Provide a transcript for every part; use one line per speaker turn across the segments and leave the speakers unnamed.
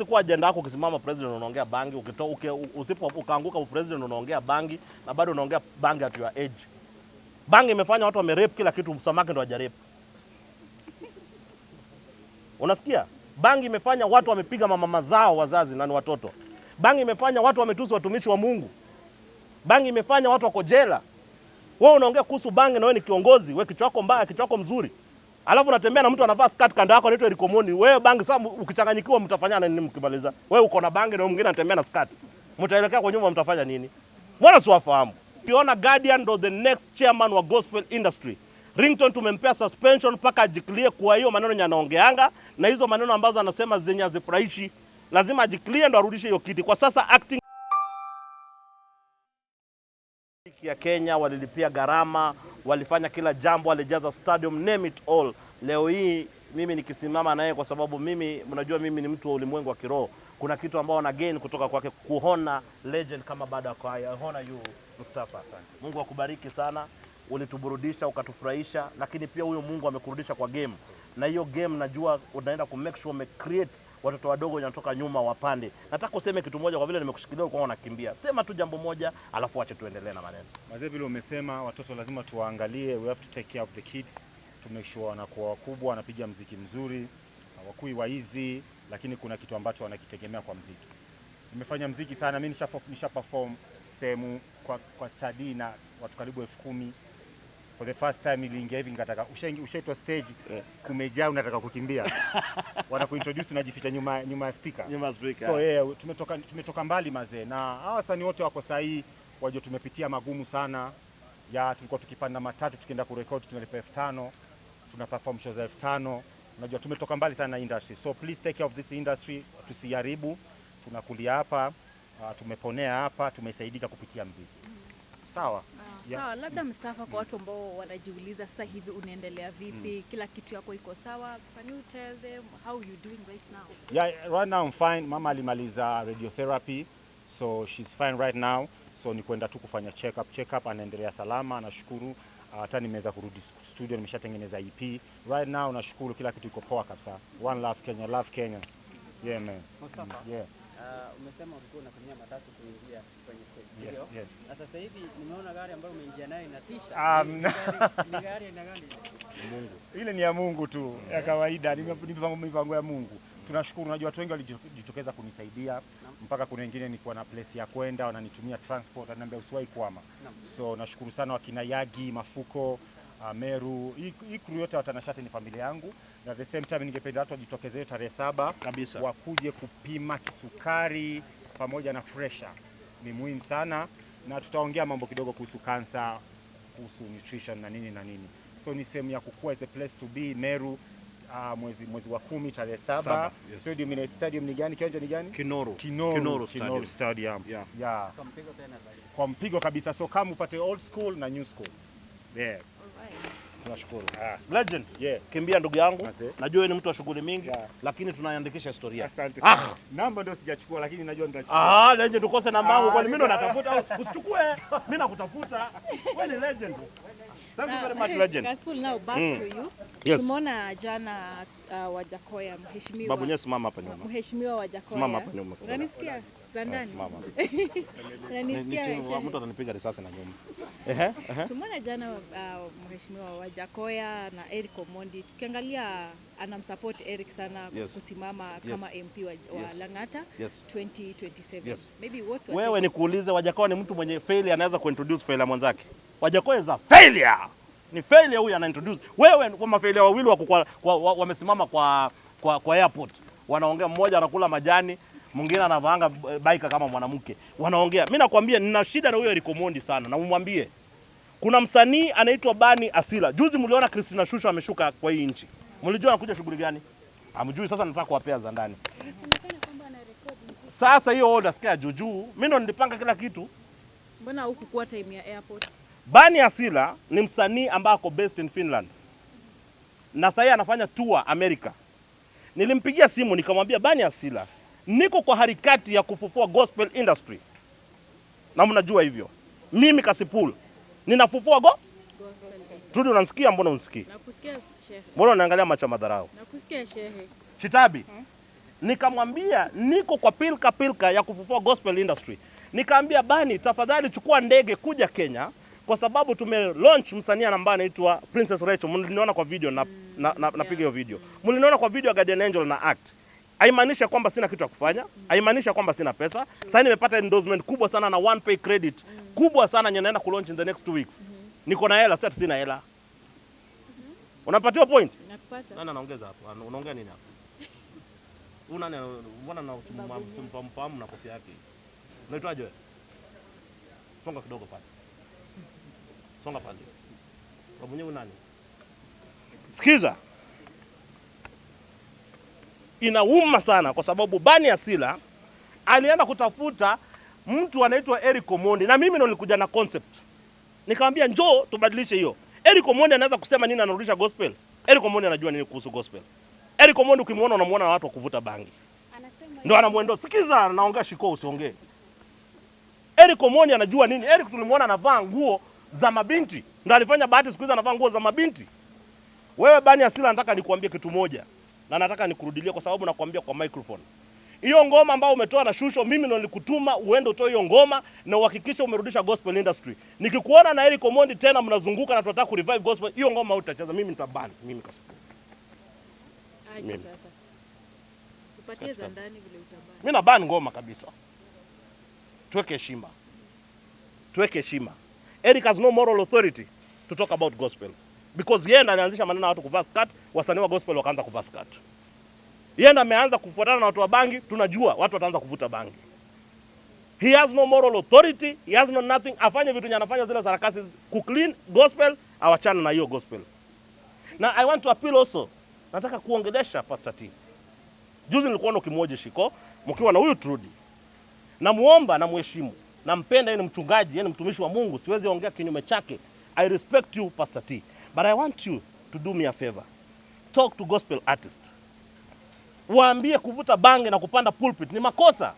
Kwa agenda yako ukisimama president unaongea bangi, ukaanguka president unaongea bangi na bado unaongea bangi at your age. Bangi imefanya watu wamerape kila kitu, samaki ndo hajarepe. Unasikia? Bangi imefanya watu wamepiga mama zao wazazi na ni watoto. Bangi imefanya watu wametusi watumishi wa Mungu. Bangi imefanya watu wako jela. Wewe unaongea kuhusu bangi na wewe ni kiongozi, wewe kichwa chako mbaya, kichwa chako mzuri. Alafu unatembea na mtu anavaa skirt kando yako anaitwa Ringtone. Wewe bangi sasa ukichanganyikiwa mtafanyana nini mkimaliza? Wewe uko na bangi na mwingine anatembea na skirt. Mtaelekea kwa nyuma mtafanya nini? Mbona siwafahamu? Ukiona Guardian ndo the next chairman wa gospel industry. Ringtone tumempea suspension mpaka ajiklie kwa hiyo maneno yanaongeanga na hizo maneno ambazo anasema zenye hazifurahishi. Lazima ajiklie ndo arudishe hiyo kiti. Kwa sasa acting ya Kenya walilipia gharama, walifanya kila jambo, walijaza stadium, name it all. Leo hii mimi nikisimama naye kwa sababu mimi mnajua mimi ni mtu wa ulimwengu wa kiroho. Kuna kitu ambao na gain kutoka kwake, kuona legend kama Wajackoyah. Hona you Mustafa sana. Mungu akubariki sana. Ulituburudisha, ukatufurahisha, lakini pia huyo Mungu amekurudisha kwa game. Na hiyo game najua unaenda ku make sure create watoto wadogo wanatoka nyuma wapande. Nataka useme kitu moja kwa vile nimekushikilia kwa unakimbia. Sema tu jambo moja alafu acha tuendelee na maneno.
Mazee vile umesema watoto lazima tuwaangalie, we have to take care of the kids to make sure wanakuwa wakubwa, wanapiga muziki mzuri, hawakui waizi, lakini kuna kitu ambacho wanakitegemea kwa muziki. Nimefanya muziki sana, mimi nisha perform sehemu kwa study na watu karibu 10,000. For the first time niliingia hivi nikataka ushaitwa stage kumejaa unataka kukimbia. Wanakuintroduce unajificha nyuma ya speaker. So tumetoka mbali mazee, na hawa wasanii wote wako sahihi, wajua tumepitia magumu sana. Tulikuwa tukipanda matatu tukienda kurekodi tunalipa 5,000, tuna perform shows 5,000. Unajua tumetoka mbali sana na industry. So please take care of this industry, tusiharibu. Tunakulia hapa, tumeponea hapa, tumesaidika kupitia muziki. Sawa.
Sawa, labda Mustafa, kwa watu ambao wanajiuliza sasa hivi unaendelea vipi, kila kitu yako iko sawa, can you tell them how you doing right now?
Yeah, right now I'm fine. Mama alimaliza radiotherapy, so she's fine right now. So ni kwenda tu kufanya check up, anaendelea salama, nashukuru. Hata nimeweza kurudi studio, nimeshatengeneza EP. Right now nashukuru, kila kitu iko poa kabisa. One love Kenya, love Kenya. Yeah man. Yeah.
Umesema ulikuwa unatumia matatu kuingia kwenye stage.
Yes.
Na sasa hivi nimeona gari ambayo umeingia nayo inatisha. Ni gari aina gani?
Mungu. Ile ni ya Mungu tu, ya kawaida, ni mipango ya Mungu. Tunashukuru, unajua watu wengi walijitokeza kunisaidia, mpaka kuna wengine nilikuwa na place ya kwenda, wananitumia transport, ananiambia usiwahi kwama. So nashukuru sana wakina Yagi, Mafuko, Meru, hii crew yote watanashati ni familia yangu. Na the same time ningependa watu wajitokeze tarehe 7 kabisa, wakuje kupima kisukari pamoja na pressure. Ni muhimu sana, na tutaongea mambo kidogo kuhusu cancer, kuhusu nutrition na nini. So ni sehemu ya kukua, it's a place to be. Meru, mwezi wa 10 tarehe 7. Yes. Stadium ni gani? Kiwanja ni gani? Kinoro Stadium. Yeah. Kwa mpigo kabisa. So kama upate old school na new school. Yeah. Tunashukuru.
Legend.
Yeah.
Kimbia ndugu yangu. Najua wewe ni mtu wa shughuli mingi, lakini tunaandikisha historia.
Asante sana. Namba ndio sijachukua, lakini najua nitachukua.
Legend, ukose namba yangu kwani mimi ndo natafuta. Usichukue. Mimi nakutafuta. Wewe ni legend. Thank you very much, legend.
CASSYPOOL, now back to you.
Yes.
Tumeona jana Wajackoyah, mheshimiwa.
Babu nyesi mama hapa nyuma.
Mheshimiwa Wajackoyah.
Simama hapa nyuma.
Unanisikia? Za ndani.
Mama.
Unanisikia?
Mtu atanipiga risasi na nyuma.
Tumeona jana mheshimiwa Wajackoyah na Eric Omondi, tukiangalia anamsupport Eric sana kusimama kama MP wa Lang'ata 2027. Maybe what's
wewe ni kuulize, Wajackoyah ni mtu mwenye failure, anaweza kuintroduce failure mwanzake. Wajackoyah is a failure. Ni failure huyu ana introduce. Wewe kwa mafailure wawili wamesimama kwa airport. Wanaongea, mmoja anakula majani, mwingine anavaanga baika kama mwanamke. Wanaongea. Mimi nakwambia nina shida na huyo Eric Omondi sana, na umwambie. Kuna msanii anaitwa Bani Asila. Juzi mliona Christina Shusho ameshuka kwa hii nchi. Mlijua anakuja shughuli gani? Hamjui, sasa nataka kuwapea za ndani. Sasa hiyo order sikia juju. Mimi ndo nilipanga kila kitu.
Mbona hukukuwa time ya airport?
Bani Asila ni msanii ambaye ako based in Finland. Na sasa anafanya tour America. Nilimpigia simu nikamwambia, Bani Asila, niko kwa harakati ya kufufua gospel industry. Na mnajua hivyo. Mimi CASSYPOOL ninafufua gospel. Trudi, unanisikia? Mbona unisikii?
Nakusikia shehe.
Mbona unaangalia macho madharau?
Nakusikia shehe.
Chitabi. Nikamwambia niko kwa pilka ya kufufua gospel industry. Nikaambia Bani, tafadhali chukua ndege kuja Kenya kwa sababu tume launch msanii ambaye anaitwa Princess Rachel. Mliniona kwa video napiga hiyo video. Mliniona kwa video ya Guardian Angel na act. Haimaanisha kwamba sina kitu ya kufanya, haimaanisha kwamba sina pesa. Sasa nimepata endorsement kubwa sana na one pay credit kubwa sana yenye naenda ku launch in the next 2 weeks. Niko na hela, sasa sina hela. Unapatiwa point?
Nakupata.
Nani anaongeza hapo? Unaongea nini hapo? Una nani? Mbona na mfahamu na kofia yake? Unaitwaje wewe? Songa kidogo pale. Songa pale. Kwa mwenyewe nani? Sikiza. Inauma sana kwa sababu Bani Asila alienda kutafuta mtu anaitwa Eric Omondi na mimi ndo nilikuja na concept. Nikamwambia njoo tubadilishe hiyo. Eric Omondi anaweza kusema nini anarudisha gospel? Eric Omondi anajua nini kuhusu gospel. Eric Omondi ukimwona unamuona na watu wa kuvuta bangi. Ndio anamwendo. Sikiza, naongea shiko usiongee. Eric Omondi anajua nini? Eric tulimuona anavaa nguo za mabinti. Ndio alifanya bahati siku hizo anavaa nguo za mabinti. Wewe Bani Asila, nataka nikuambie kitu moja. Na nataka nikurudilie kwa sababu nakwambia kwa microphone. Hiyo ngoma ambayo umetoa na Shusho, mimi ndo nilikutuma uende utoe hiyo ngoma na uhakikishe umerudisha gospel industry. Nikikuona na Eric Omondi tena mnazunguka na tunataka ku revive gospel, hiyo ngoma utacheza, mimi nitabani, mimi CASSYPOOL.
Aje sasa. Upatie za ndani vile utabani.
Mimi na ban ngoma kabisa. Tuweke heshima. Tuweke heshima. Eric has no moral authority to talk about gospel. Because yeye ndo alianzisha maneno ya watu kuvaa skirt, wasanii wa gospel wakaanza kuvaa skirt. Yeye ndo ameanza kufuatana na watu wa bangi, tunajua watu wataanza kuvuta bangi. He has no moral authority, he has no nothing. Afanye vitu anafanya zile sarakasi ku clean gospel, awachana na hiyo gospel. Na I want to appeal also. Nataka kuongelesha Pastor T. Juzi nilikuwa na kimoja shiko, mkiwa na huyu Trudy. Namuomba na muheshimu. Nampenda, yeye ni mchungaji, yeye ni mtumishi wa Mungu, siwezi ongea kinyume chake. I respect you Pastor T. But I want you to do me a favor. Talk to gospel artists. Waambie kuvuta bangi na kupanda pulpit ni makosa.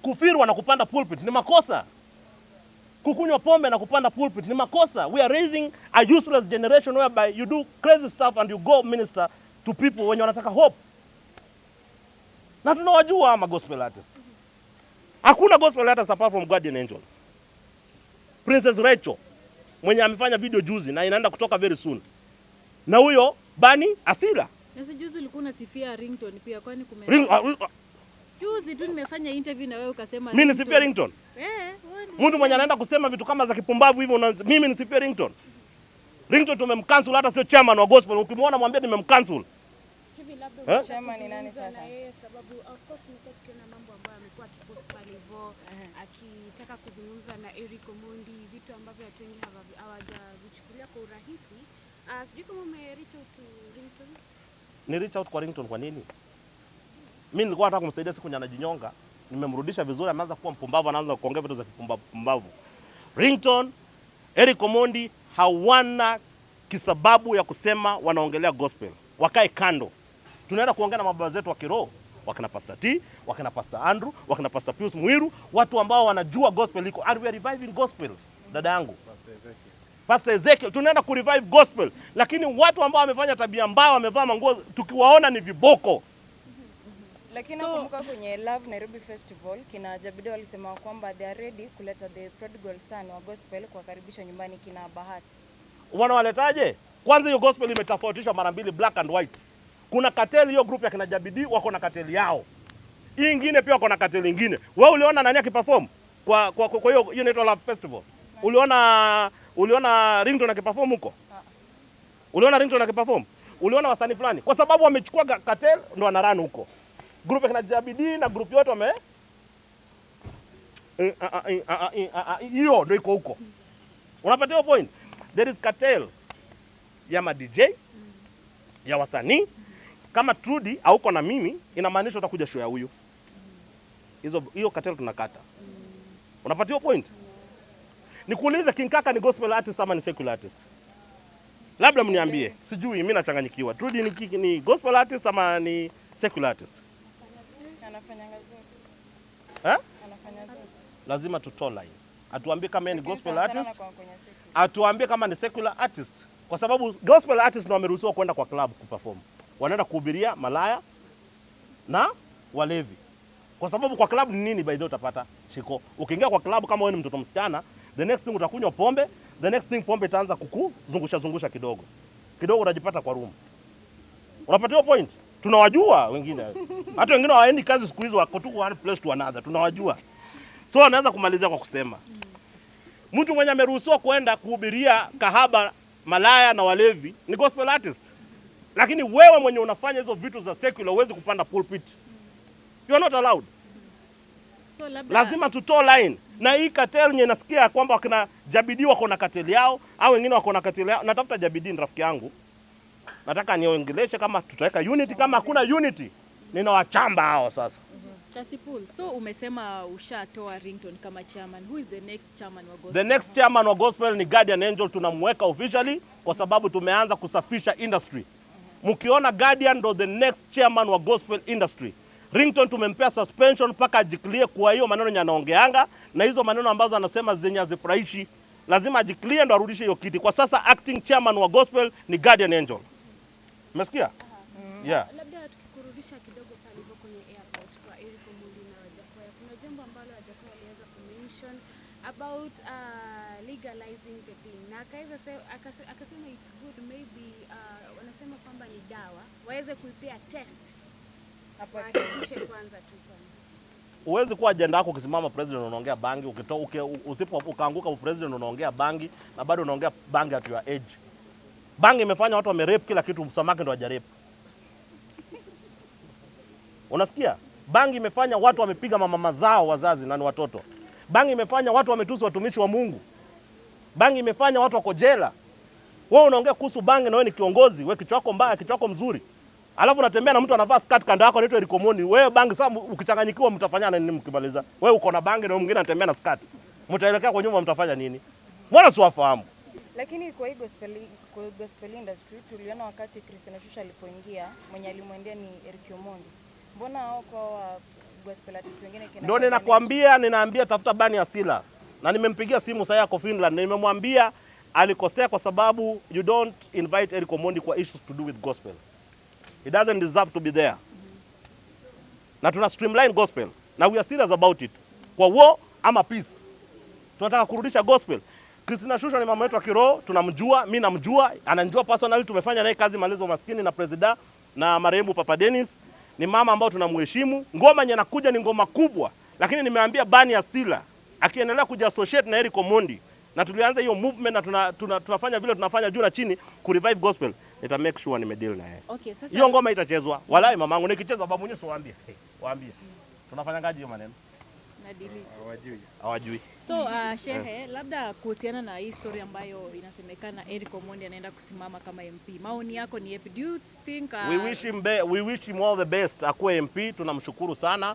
Kufirwa na kupanda pulpit ni makosa. Kukunywa pombe na kupanda pulpit ni makosa. We are raising a useless generation whereby you do crazy stuff and you go minister to people wenye wanataka hope. Na tunawajua ama gospel artists. Hakuna gospel artists apart from Guardian Angel. Princess Rachel mwenye amefanya video juzi na inaenda kutoka very soon. Na huyo Bani Asila.
Sasa juzi ulikuwa unasifia Ringtone pia, kwani juzi tu nimefanya interview na wewe ukasema
mimi nisifia Ringtone. Mtu mwenye anaenda kusema vitu kama za kipumbavu hivyo mimi nisifia Ringtone. Ringtone tumemcancel, hata sio chairman wa gospel. Ukimwona mwambie nimemcancel.
Hivi labda chairman ni nani sasa? Sababu of course nimekuwa tukiona mambo ambayo amekuwa akipost pale hivyo akitaka kuzungumza na Eric Omondi, vitu ambavyo watu wengi hawajavichukulia kwa urahisi. Sijui kama ume reach out to Ringtone. Ni
reach out kwa Ringtone kwa nini? Mimi nilikuwa nataka kumsaidia siku anajinyonga, nimemrudisha vizuri, ameanza kuwa mpumbavu, anaanza kuongea vitu za kipumbavu. Ringtone, Eric Omondi hawana kisababu ya kusema wanaongelea gospel. Wakae kando. Tunaenda kuongea na mababa zetu wa kiroho, wakina Pastor T, wakina Pastor Andrew, wakina Pastor Pius Muiru, watu ambao wanajua gospel iko. And we are reviving gospel, dada yangu. Pastor Ezekiel, tunaenda ku revive gospel, lakini watu ambao wamefanya tabia mbaya, wamevaa manguo, tukiwaona ni viboko.
Lakini nakumbuka kwenye Love Nairobi Festival kina Jabido walisema kwamba they are ready kuleta the prodigal son wa gospel kwa karibisha nyumbani kina Bahati.
Wanawaletaje? Kwanza hiyo gospel imetofautishwa mara mbili, black and white. Kuna cartel, hiyo group ya kina Jabidi wako na cartel yao. Hii nyingine pia wako na cartel nyingine. Wewe uliona nani akiperform kwa hiyo inaitwa Love Festival? Uliona Ringtone akiperform huko? Uliona Ringtone akiperform? Uliona wasanii fulani? Kwa sababu wamechukua cartel ndo wanarun huko. Group ya kina Jabidi na group yote wame hiyo ndio iko huko. Unapata hiyo point? There is cartel ya ma DJ ya wasanii. Kama Trudy hauko na mimi, inamaanisha utakuja show ya huyu. Hiyo cartel tunakata. Unapata hiyo point? Nikuulize, King Kaka ni gospel artist ama ni secular artist? Labda mniambie. Sijui, mimi nachanganyikiwa. Trudy ni gospel artist ama ni secular artist?
Anafanya zote.
Anafanya zote. Lazima tutoe line. Atuambie kama ni gospel artist. Atuambie kama ni secular artist. Kwa sababu gospel artist ndio wameruhusiwa kwenda kwa club kuperform. Wanaenda kuhubiria malaya na walevi. Kwa sababu kwa klabu ni nini by the way utapata shiko. Ukiingia kwa klabu kama wewe ni mtoto msichana, the next thing utakunywa pombe, the next thing pombe itaanza kukuzungusha kidogo. Kidogo utajipata kwa room. Unapata hiyo point? Tunawajua wengine. Hata wengine hawaendi kazi siku hizo, wako tu one place to another. Tunawajua. So anaweza kumalizia kwa kusema mtu mwenye ameruhusiwa kwenda kuhubiria kahaba, malaya na walevi ni gospel artist. Lakini wewe mwenye unafanya hizo vitu za secular huwezi kupanda pulpit. You are not allowed.
So
lazima tutoe line. Na hii cartel nye nasikia kwamba wakina Jabidi wako na cartel yao au wengine wako na cartel yao. Natafuta Jabidi ni rafiki yangu. Nataka niongeleshe kama tutaweka unity, kama hakuna unity ninawachamba hao sasa.
CASSYPOOL. So umesema ushatoa Ringtone kama chairman. Who is the next chairman wa gospel?
The next chairman wa gospel ni Guardian Angel, tunamweka officially kwa sababu tumeanza kusafisha industry. Mkiona Guardian ndo the next chairman wa gospel industry. Ringtone tumempea suspension mpaka ajiklie kwa hiyo maneno yanaongeanga na hizo maneno ambazo anasema zenye hazifurahishi. Lazima ajiklie ndo arudishe hiyo kiti. Kwa sasa acting chairman wa gospel ni Guardian Angel. Umesikia? Yeah.
Labda tukikurudisha kidogo pale hivyo kwenye airport kwa Ringtone na Wajackoyah. Kuna jambo ambalo Wajackoyah aliweza kumention about legalizing the thing. Na akasema it's good maybe wanasema kwamba ni dawa. Waweze kuipea test. Hapa hakikishe kwanza tu kwanza.
Uwezi kuwa agenda yako ukisimama president unaongea bangi, usipo ukaanguka president unaongea bangi na bado unaongea bangi at your age. Bangi imefanya watu wamerape kila kitu, msamaki ndo hajarepe. Unasikia? Bangi imefanya watu wamepiga mama zao wazazi na ni watoto. Bangi imefanya watu wametusi watumishi wa Mungu. Bangi imefanya watu wako jela. Wewe unaongea kuhusu bangi na wewe ni kiongozi, wewe kichwa chako mbaya, kichwa chako mzuri. Alafu unatembea na mtu anavaa skirt kando yako anaitwa Ringtone. Wewe bangi sasa ukichanganyikiwa mtafanyana nini mkimaliza? Wewe uko na bangi na mwingine anatembea na skirt. Mtaelekea kwa nyuma mtafanya nini? Mbona siwafahamu?
Lakini kwa hii gospel industry tuliona wakati Christina Shusha alipoingia, mwenye alimwendea ni Ringtone. Mbona hao kwa gospel artist wengine kina
ndio ninaambia tafuta bani ya Sila. Na nimempigia simu sasa yako Finland na nimemwambia alikosea kwa sababu you don't invite Ringtone kwa issues to do with gospel. He doesn't deserve to be there. Na tuna streamline gospel. Na we are serious about it. Kwa war ama peace. Tunataka kurudisha gospel. Christina Shusha ni mama yetu wa kiroho, tunamjua, mimi namjua, ananijua personally, tumefanya naye kazi Malizo Maskini na Presida na marehemu Papa Dennis. Ni mama ambao tunamheshimu. Ngoma yenye nakuja ni ngoma kubwa, lakini nimeambia bani ya Sila akiendelea kujiassociate na Ringtone. Na tulianza hiyo movement na tunafanya vile tunafanya juu na chini ku revive gospel. Nita make sure nimedeal na yeye.
Okay, sasa
hiyo ngoma itachezwa. Walai mamangu nikicheza babu mwenyewe waambie. Waambie. Tunafanya ngaji hiyo maneno?
na delete.
Hawajui.
So shehe, labda kuhusiana na hii story ambayo inasemekana Ringtone anaenda kusimama kama MP. Maoni yako ni yapi? Do you think
we wish him all the best akuwe MP. Tunamshukuru sana.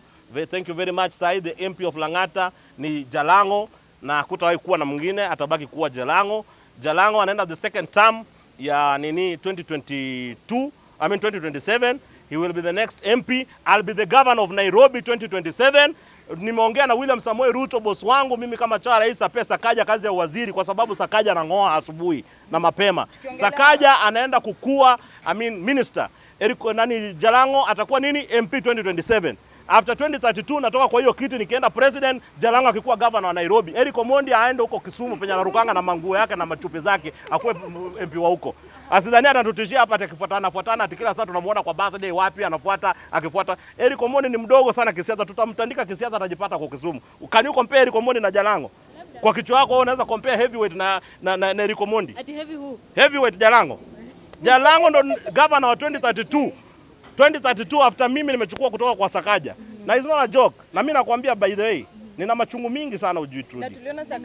Thank you very much. Sai the MP of Lang'ata ni Jalango na kutawahi kuwa na mwingine, atabaki kuwa Jalango. Jalango anaenda the second term ya 2027. He will be the next MP. I'll be the governor of Nairobi 2027. Nimeongea na William Samoei Ruto boss wangu, mimi kama cha rais apea Sakaja kazi ya waziri kwa sababu Sakaja anang'oa asubuhi na mapema. Sakaja anaenda kukua minister. Jalango atakuwa MP 2027. After 2032 natoka kwa hiyo kiti nikienda president, Jalango akikuwa governor wa Nairobi. Ringtone aende huko Kisumu penye anarukanga na manguo yake na machupi zake akuwe MP wa huko. Asidhani atatutishia hapa atakifuatana kila saa tunamuona kwa birthday wapi anafuata akifuata. Ringtone ni mdogo sana kisiasa, tutamtandika kisiasa atajipata kwa Kisumu. Can you compare Ringtone na Jalango? Kwa kichwa chako wewe unaweza compare heavyweight na Ringtone.
Ati heavy who?
Heavyweight Jalango. Jalango ndo governor wa 2032. 2032 after mimi nimechukua kutoka kwa Sakaja. Na it's not a joke. Na mimi nakwambia by the way, nina machungu mingi sana ujui tu.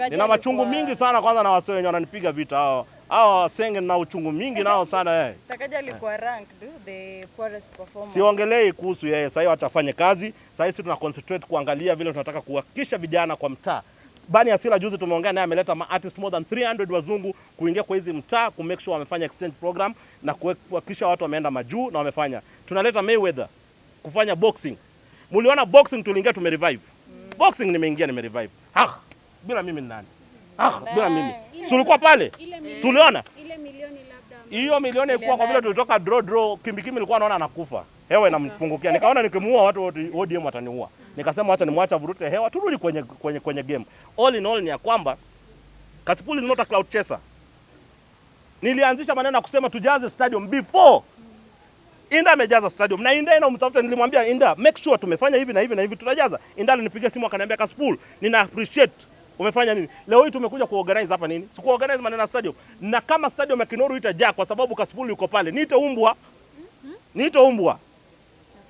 Nina machungu mingi sana kwanza na wasee wenye wananipiga vita hao senge na uchungu mingi nao sana
Sakaja alikuwa ranked the poorest performer.
Siongelei kuhusu yeye, sasa atafanya kazi. Sasa sisi tuna concentrate kuangalia vile tunataka kuhakikisha vijana kwa mtaa. Bani ya Sila juzi tumeongea naye, ameleta artist more than 300 wazungu kuingia kwa hizi mtaa ku make sure wamefanya exchange program na kuhakikisha watu wameenda majuu na wamefanya. Tunaleta Mayweather kufanya boxing. Muliona boxing tuliingia tumerevive. Boxing nimeingia nimerevive. Bila mimi ni nani? Bila mimi. Si ulikuwa pale? Tuliona?
Ile milioni labda.
Hiyo milioni ilikuwa kwa vile tulitoka draw kimbikimi ilikuwa naona anakufa. hewa inampungukia. Nikaona nikimuua watu ODM wataniua. Nikasema acha nimwacha vurute hewa, turudi kwenye game. All in all ni ya kwamba CASSYPOOL is not a cloud chaser. Nilianzisha maneno ya kusema tujaze stadium before Inda amejaza stadium. Na Inda ina umtafuta, nilimwambia Inda make sure tumefanya hivi na hivi na hivi tutajaza. Inda alinipigia simu akaniambia CASSYPOOL, nina appreciate umefanya nini. Leo hii tumekuja kuorganize hapa nini? Siku organize maneno ya stadium. Na kama stadium ya Kinoru itajaa kwa sababu CASSYPOOL yuko pale, niite umbwa. Niite umbwa.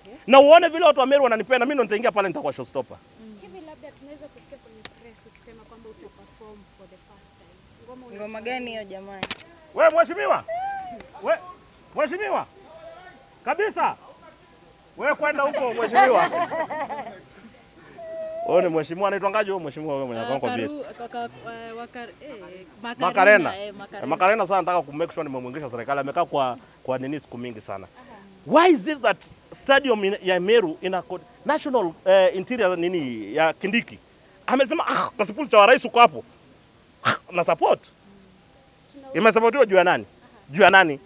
Okay. Na uone vile watu wa Meru wananipenda, mimi ndo nitaingia pale nitakuwa showstopper.
Hivi labda tunaweza kusikia kwenye press ukisema kwamba utaperform for the first time.
Ngoma gani hiyo jamani?
Wewe mheshimiwa? Wewe mheshimiwa? Kabisa. Wewe kwenda huko mheshimiwa. Wewe ni mheshimiwa, anaitwa ngaje wewe mheshimiwa wewe mwenye kwa bieti? Makarena. Makarena sana nataka ku make sure nimemwingisha serikali. Amekaa kwa nini siku mingi sana. Why is it that stadium ya Meru ina national interior nini ya Kindiki? Amesema CASSYPOOL cha rais uko hapo. Na support. Imesupportiwa juu ya nani? Juu ya nani?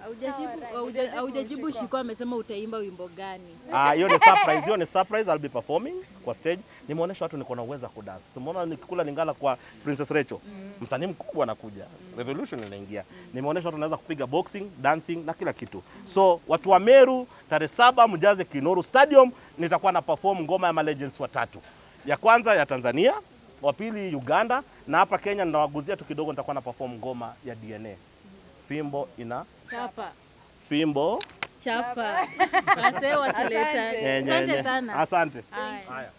Haujajibu Shiko amesema utaimba wimbo gani?
Hiyo ni surprise, hiyo ni surprise. I'll be performing kwa stage. Nimeonyesha watu niko na uwezo wa kudance. Umeona nikikula Lingala kwa Princess Rachel. Msanii mkubwa anakuja. Revolution inaingia. Nimeonyesha watu naweza kupiga boxing, dancing na kila kitu. So watu wa Meru tarehe 7 mjaze Kinoru Stadium, nitakuwa na perform ngoma ya legends watatu. Ya kwanza ya Tanzania, wa pili Uganda, na hapa Kenya ninawaguzia tu kidogo, nitakuwa na perform ngoma ya DNA. Fimbo ina
chapa.
Fimbo
Chapa. Asante wakileta. Asante sana.
Asante.
Haya.